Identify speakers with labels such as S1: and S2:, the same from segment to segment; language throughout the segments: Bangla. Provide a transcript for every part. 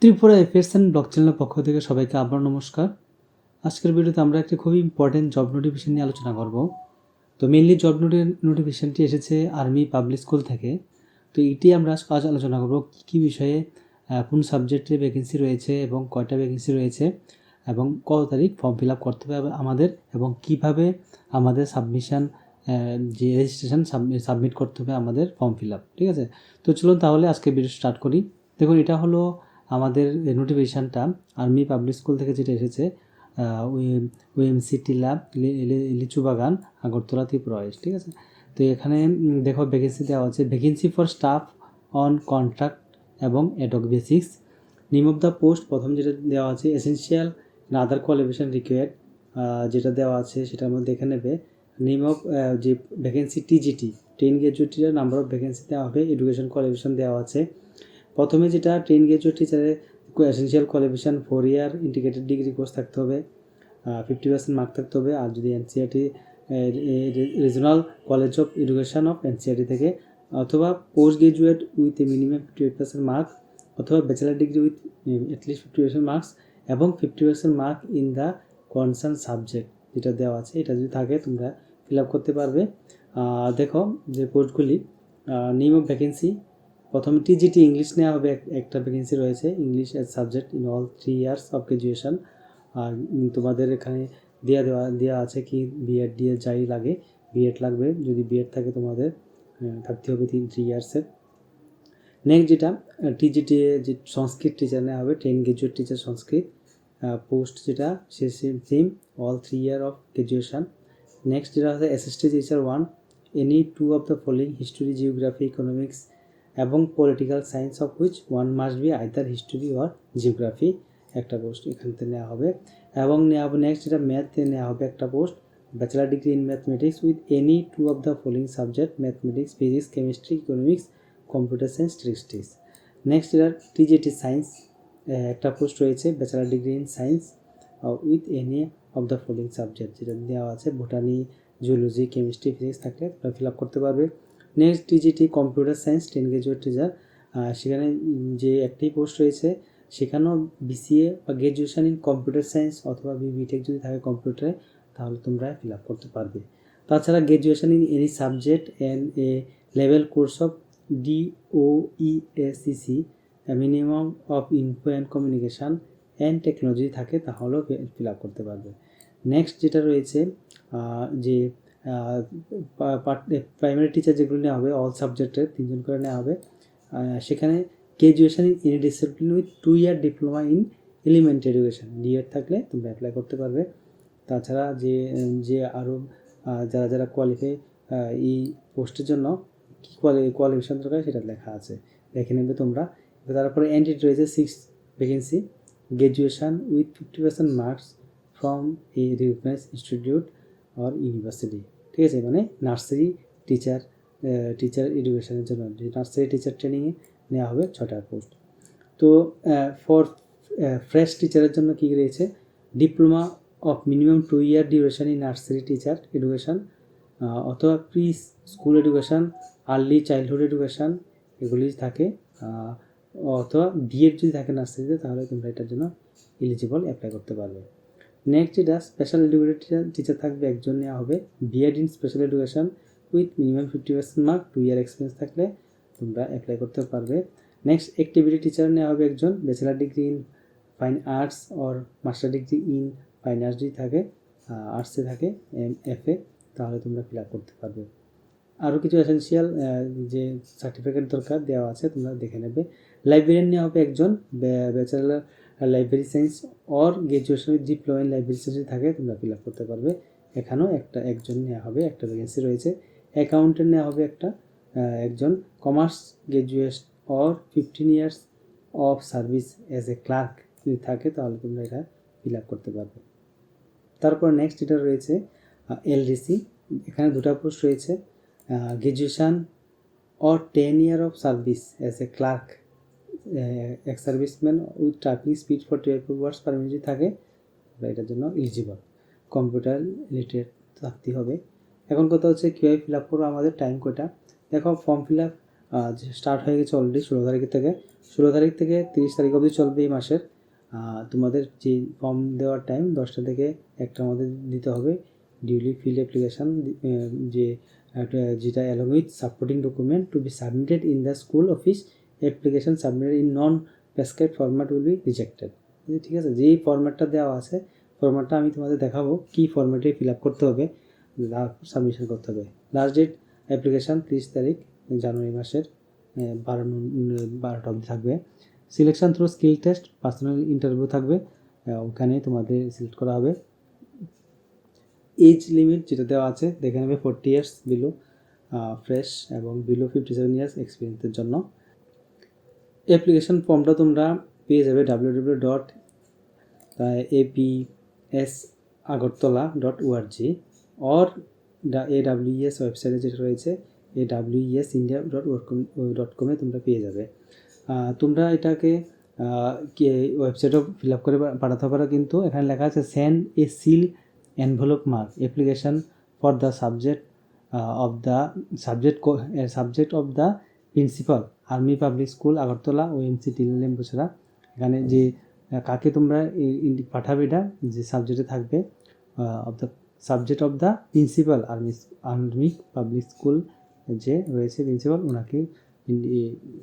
S1: ত্রিপুরা এফেয়ার্স অ্যান্ড ব্লক চ্যানেলের পক্ষ থেকে সবাইকে আবার নমস্কার। আজকের ভিডিওতে আমরা একটি খুবই ইম্পর্টেন্ট জব নোটিফিকেশন নিয়ে আলোচনা করব। তো মেইনলি জব নোটিফিকেশনটি এসেছে আর্মি পাবলিক স্কুল থেকে। তো এটি আমরা আজ আলোচনা করব কী বিষয়ে, কোন সাবজেক্টে ভ্যাকেন্সি রয়েছে এবং কয়টা ভ্যাকেন্সি রয়েছে এবং কত তারিখ ফর্ম ফিল আপ করতে হবে আমাদের, এবং কিভাবে আমাদের সাবমিশন যে রেজিস্ট্রেশন সাবমিট করতে হবে আমাদের ফর্ম ফিল আপ। ঠিক আছে, তো চলুন তাহলে আজকে ভিডিও স্টার্ট করি। দেখুন, এটা হলো আমাদের নোটিফিকেশানটা আর্মি পাবলিক স্কুল থেকে যেটা এসেছে, ওএমসি টিলা লিচু বাগান, আগরতলা, ত্রিপুরা ওয়েস্ট। ঠিক আছে, তো এখানে দেখো ভ্যাকেন্সি দেওয়া আছে, vacancy for staff on contract এবং ad hoc basis. Name of the post প্রথম যেটা দেওয়া আছে, এসেনশিয়াল আদার কোয়ালিফিকেশন রিকোয়ার্ড, যেটা দেওয়া আছে সেটার মধ্যে দেখে নেবে। নেম অফ যে ভ্যাকেন্সি টিজিটি, 10 গ্র্যাজুয়েটের নাম্বার অফ ভ্যাকেন্সি দেওয়া হবে, এডুকেশন কোয়ালিফিকেশন দেওয়া আছে। প্রথমে যেটা 10 গ্র্যাজুয়েট টিচারের essential qualification 4 year integrated degree course থাকতে হবে, 50% মার্ক থাকতে হবে। আর যদি NCERT regional college of education of NCERT থেকে, অথবা post graduate with a minimum 58% mark, অথবা ব্যাচেলার ডিগ্রি উইথ অ্যাটলিস্ট 50% মার্কস এবং 50% mark in the concern subject যেটা দেওয়া আছে, এটা যদি থাকে তোমরা ফিল আপ করতে পারবে। দেখো যে পোস্টগুলি, নেম অফ ভ্যাকেন্সি, প্রথমে টিজিটি ইংলিশ নেওয়া হবে, একটা ভ্যাকেন্সি রয়েছে, English as subject in all 3 years of graduation. আর তোমাদের এখানে দেওয়া আছে কি বিএড দিয়ে যাই লাগে, বিএড লাগবে, যদি বিএড থাকে তোমাদের থাকতে হবে 3 ইয়ার্সের। নেক্সট যেটা টিজিটি যে সংস্কৃত টিচার নেওয়া হবে, 10 গ্র্যাজুয়েট টিচার সংস্কৃত, পোস্ট যেটা same all 3 year of graduation. Next যেটা হচ্ছে assistant teacher 1, any 2 of the following, history, geography, economics এবং political science of which one must be either history or geography, একটা পোস্ট এখান থেকে নেওয়া হবে। এবং নেওয়া হবে নেক্সট যেটা ম্যাথে নেওয়া হবে একটা post, bachelor degree in mathematics with any 2 of the following subject, mathematics, physics, chemistry, economics, computer science, statistics. Next যেটা টিজিটি সায়েন্স, একটা পোস্ট রয়েছে, bachelor degree in science with any of the following subject, যেটা দেওয়া আছে বোটানি, জিওলজি, কেমিস্ট্রি, ফিজিক্স থাকলে তোমরা ফিল আপ করতে পারবে। Next TGT computer science, 10 graduate teacher, সেখানে যে একটি পোস্ট রয়েছে, সেখানেও বিসিএ বা গ্র্যাজুয়েশন ইন কম্পিউটার সায়েন্স অথবা বিটেক যদি থাকে কম্পিউটারে, তাহলে তোমরা ফিল আপ করতে পারবে। তাছাড়া graduation in any subject and a level course of DOESCC, minimum of info and communication and technology থাকে, তাহলেও ফিল আপ করতে পারবে। নেক্সট যেটা রয়েছে, যে প্রাইমারি টিচার যেগুলো নেওয়া হবে, অল সাবজেক্টের 3 জন করে নেওয়া হবে, সেখানে graduation in any discipline with 2 year diploma in elementary education, DEd থাকলে তোমরা অ্যাপ্লাই করতে পারবে। তাছাড়া যে আরও যারা কোয়ালিফাই এই পোস্টের জন্য কী কোয়ালিফিকেশন দরকার সেটা লেখা আছে, দেখে নেবে তোমরা। তারপরে এন্ট্রি রয়েছে 6 vacancy, graduation with 50% marks from a recognised institute or university. ঠিক আছে, মানে নার্সারি টিচার এডুকেশনের জন্য যে নার্সারি টিচার ট্রেনিংয়ে নেওয়া হবে 6টা পোস্ট। তো ফর ফ্রেশ টিচারের জন্য কী রয়েছে, diploma of minimum 2 year duration in nursery teacher education, অথবা pre school education, early childhood education, এগুলি থাকে, অথবা বিএড যদি থাকে নার্সারিতে, তাহলে তোমরা এটার জন্য এলিজিবল অ্যাপ্লাই করতে পারবে। নেক্সট যেটা স্পেশাল এডুকেটেড টিচার থাকবে, একজন নেওয়া হবে, BEd in special education with minimum 50% mark, 2 year experience থাকলে তোমরা অ্যাপ্লাই করতে পারবে। নেক্সট অ্যাক্টিভিটি টিচার নেওয়া হবে একজন, bachelor degree in fine arts or master degree in fine arts যদি থাকে, আর্টসে থাকে MFA, তাহলে তোমরা ফিল আপ করতে পারবে। আরও কিছু এসেনশিয়াল যে সার্টিফিকেট দরকার দেওয়া আছে, তোমরা দেখে নেবে। লাইব্রেরিয়ান নেওয়া হবে একজন, bachelor library science or graduation with diploma in library science থাকে, তোমরা ফিল আপ করতে পারবে। এখানেও একজন নেওয়া হবে, একটা ভ্যাকেন্সি রয়েছে। অ্যাকাউন্টেন্ট নেওয়া হবে একজন, commerce graduate or 15 years of service as a clerk যদি থাকে, তাহলে তোমরা এটা ফিল আপ করতে পারবে। তারপর নেক্সট যেটা রয়েছে LDC, এখানে 2টা পোস্ট রয়েছে, graduation or 10 year of service as a clerk, ex serviceman with typing speed 45 words per minute থাকে, এটার জন্য এলিজিবল। কম্পিউটার রিলেটেড থাকতে হবে। এখন কথা হচ্ছে কীভাবে ফিল আপ করবো, আমাদের টাইম কয়টা। দেখো, ফর্ম ফিল আপ স্টার্ট হয়ে গেছে অলরেডি 16 থেকে 30 তারিখ অবধি চলবে এই মাসের। তোমাদের যে ফর্ম দেওয়ার টাইম 10টা থেকে 1টার মধ্যে দিতে হবে। ডিউলি ফিল অ্যাপ্লিকেশান যে যেটা along with supporting document to be submitted in the school office, application submitted in non prescribe format will be rejected. ঠিক আছে, যেই ফরম্যাটটা দেওয়া আছে ফরম্যাটটা আমি তোমাদের দেখাবো কী ফরম্যাটে ফিল আপ করতে হবে, সাবমিশন করতে হবে। লাস্ট ডেট অ্যাপ্লিকেশান 30 তারিখ জানুয়ারি মাসের 12টা অবধি থাকবে। Selection through skill test, personal interview থাকবে, ওখানে তোমাদের সিলেক্ট করা হবে। এজ লিমিট যেটা দেওয়া আছে দেখে নেবে, 40 ইয়ার্স বিলো ফ্রেশ এবং বিলো 57 ইয়ার্স এক্সপিরিয়েন্সের জন্য। অ্যাপ্লিকেশন ফর্মটা তোমরা পেয়ে যাবে www.apsagartala.org অর AWES ওয়েবসাইটে যেটা রয়েছে awesindia.com তোমরা পেয়ে যাবে। তোমরা এটাকে ওয়েবসাইটও ফিল আপ করে পাঠাতে পারো, কিন্তু এখানে লেখা আছে send A seal envelope mark application for the subject of the principal, army public school Agartala OMC টিলেম্বুছড়া। এখানে যে কাকে তোমরা পাঠাবে, এটা যে সাবজেক্টে থাকবে of the subject of the principal army public school যে রয়েছে প্রিন্সিপাল, ওনাকে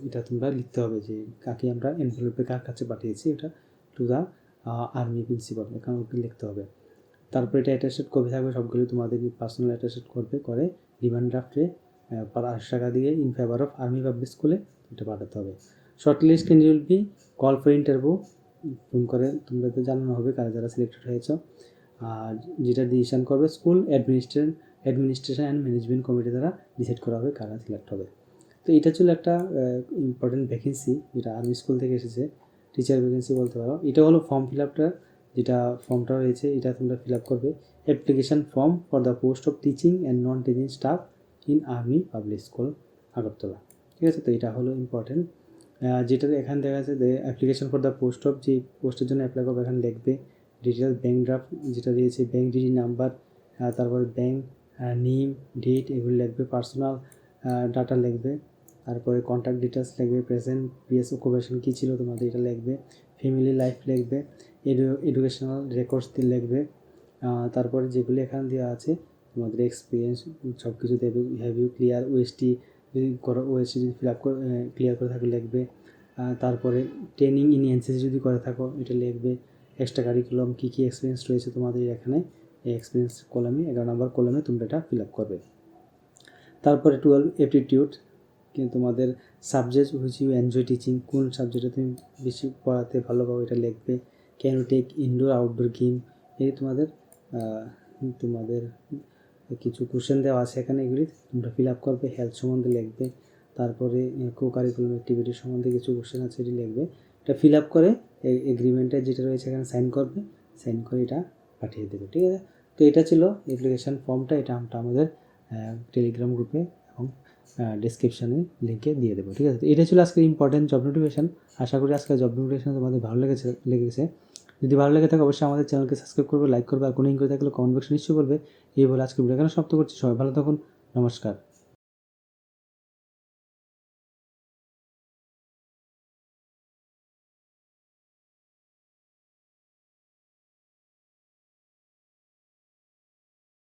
S1: এটা তোমরা লিখতে হবে যে কাকে আমরা এনভেলপে কার কাছে পাঠিয়েছি, এটা টু দ্য আর্মি প্রিন্সিপাল, এখানে লিখতে হবে। তারপরে এটা অ্যাটাচড কপি থাকবে, সবগুলো তোমাদের পার্সোনাল অ্যাটাচড করে ডিমান্ড ড্রাফটে 800 টাকা দিয়ে in favour of army public স্কুলে এটা পাঠাতে হবে। Short list candidate be call for interview, phone করে তোমরা তো জানানো হবে কারা যারা সিলেক্টেড হয়েছ। আর যেটা ডিসিশন করবে school administration and management committee দ্বারা ডিসাইড করা হবে কারা সিলেক্ট হবে। তো এটা ছিল একটা ইম্পর্টেন্ট ভ্যাকেন্সি যেটা আর্মি স্কুল থেকে এসেছে, টিচার ভ্যাকেন্সি বলতে পারো। এটা হলো ফর্ম ফিল আপটা, যেটা ফর্মটা রয়েছে এটা তোমরা ফিল আপ করবে। Application form for the post of teaching and non teaching staff in army public school Agartala. ঠিক আছে, তো এটা হলো ইম্পর্টেন্ট। যেটা এখানে দেখা যাচ্ছে যে application for the post of, যে পোস্টের জন্য অ্যাপ্লাই করবে এখানে লিখবে ডিটেলস, ব্যাঙ্ক ড্রাফট যেটা দিয়েছে, ব্যাঙ্ক ডিডি নাম্বার, তারপরে ব্যাঙ্ক নেম ডেট এগুলো লিখবে, পার্সোনাল ডাটা লিখবে, তারপরে কন্ট্যাক্ট ডিটেলস লিখবে, প্রেজেন্ট প্রিভিয়াস অকুপেশন কী ছিল তোমাদের এটা লিখবে, ফ্যামিলি লাইফ লিখবে, এডুকেশনাল রেকর্ডস লিখবে। তারপরে যেগুলি এখানে দেওয়া আছে তোমাদের এক্সপিরিয়েন্স সব কিছু দেবে। হ্যাভ ইউ ক্লিয়ার ওএসটি যদি করো, ওএসটি যদি ফিল আপ করে ক্লিয়ার করে থাকো লিখবে। তারপরে ট্রেনিং ইন এনসিসি যদি করে থাকো এটা লিখবে। এক্সট্রা কারিকুলাম কী কী এক্সপিরিয়েন্স রয়েছে তোমাদের এখানে, এই এক্সপিরিয়েন্স কলামে 11 নম্বর কলামে তোমরা এটা ফিল আপ করবে। তারপরে 12 অ্যাপটিটিউড, কিন্তু তোমাদের subject which you enjoy teaching, কোন সাবজেক্টে তুমি বেশি পড়াতে ভালো পাবো এটা লিখবে। Can you take indoor outdoor game, এই তোমাদের কিছু কোশ্চেন দেওয়া আছে এখানে, এগুলি তোমরা ফিল আপ করবে। হেলথ সম্বন্ধে লিখবে। তারপরে কো কারিকুলাম অ্যাক্টিভিটি সম্বন্ধে কিছু কোশ্চেন আছে এটি লিখবে। এটা ফিল আপ করে এগ্রিমেন্টে যেটা রয়েছে এখানে সাইন করবে, সাইন করে এটা পাঠিয়ে দেবে। ঠিক আছে, তো এটা ছিল অ্যাপ্লিকেশান ফর্মটা, এটা আমরা আমাদের টেলিগ্রাম গ্রুপে এবং ডিসক্রিপশানে লিঙ্কে দিয়ে দেবো। ঠিক আছে, এটা ছিল আজকে ইম্পর্টেন্ট জব নোটিফিকেশান। আশা করি আজকে জব নোটিফিকেশান তোমাদের ভালো লেগেছে। যদি ভালো লেগে থাকে অবশ্যই আমাদের চ্যানেলকে সাবস্ক্রাইব করবে, লাইক করবে, আর কোনো ইনকোয়ারি থাকলে কমেন্ট বক্সে নিশ্চয়ই বলবে। এই বলে আজকে ভিডিও এখানে সমাপ্ত করছি। সবাই ভালো থাকুন, নমস্কার।